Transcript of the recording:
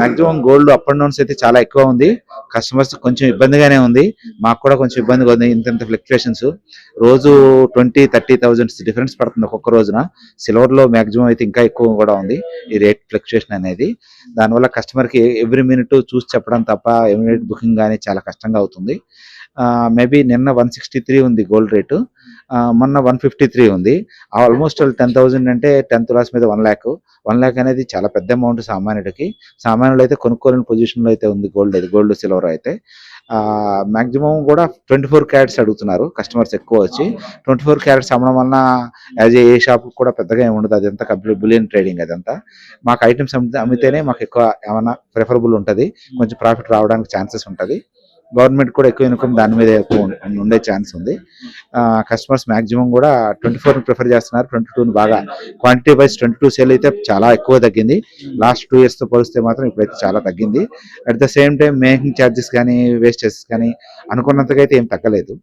Maximum gold up and downs అయితే చాలా ఎక్కువ ఉంది. కస్టమర్స్ కొంచెం ఇబ్బందిగానే ఉంది, మాకు కూడా కొంచెం ఇబ్బందిగా ఉంది. ఇంత ఫ్లక్చుయేషన్స్ రోజు 20-30 థౌజండ్స్ డిఫరెన్స్ పడుతుంది ఒక్కొక్క రోజున. సిల్వర్లో మాక్సిమం అయితే ఇంకా ఎక్కువ కూడా ఉంది ఈ రేట్ ఫ్లక్చుయేషన్ అనేది. దానివల్ల కస్టమర్కి ఎవ్రీ మినిట్ చూసి చెప్పడం తప్ప ఇమీడియట్ బుకింగ్ కానీ చాలా కష్టంగా అవుతుంది. మేబీ నిన్న 163 ఉంది గోల్డ్ రేటు, మొన్న 153 ఉంది. ఆల్మోస్ట్ 10,000 అంటే 10 తులాస్ మీద 1 lakh అనేది చాలా పెద్ద అమౌంట్ సామాన్యుడికి. సామాన్యులు అయితే కొనుక్కోలేని పొజిషన్లో అయితే ఉంది గోల్డ్ సిల్వర్ అయితే. మ్యాక్సిమం కూడా 24 క్యారెట్స్ అడుగుతున్నారు కస్టమర్స్ ఎక్కువ వచ్చి. 24 క్యారెట్స్ అమ్మడం వలన యాజ్ ఏ షాప్ కూడా పెద్దగా ఏమి ఉండదు, అదంతా కంప్లీట్ బులియన్ ట్రేడింగ్ అదంతా. మాకు ఐటమ్స్ అమ్మితేనే మాకు ఎక్కువ ఏమైనా ప్రిఫరబుల్ ఉంటుంది, కొంచెం ప్రాఫిట్ రావడానికి ఛాన్సెస్ ఉంటుంది. గవర్నమెంట్ కూడా ఎక్కువ ఇన్కమ్ దాని మీద ఎక్కువ ఉండే ఛాన్స్ ఉంది. కస్టమర్స్ మాక్సిమం కూడా 24 ప్రిఫర్ చేస్తున్నారు. 22 బాగా క్వాంటిటీ వైజ్ 22 సేల్ అయితే చాలా ఎక్కువ తగ్గింది. లాస్ట్ 2 years తో పోలిస్తే మాత్రం ఇప్పుడైతే చాలా తగ్గింది. At the same time making charges కానీ వేస్టేజెస్ కానీ అనుకున్నంతగా అయితే ఏం తగ్గలేదు.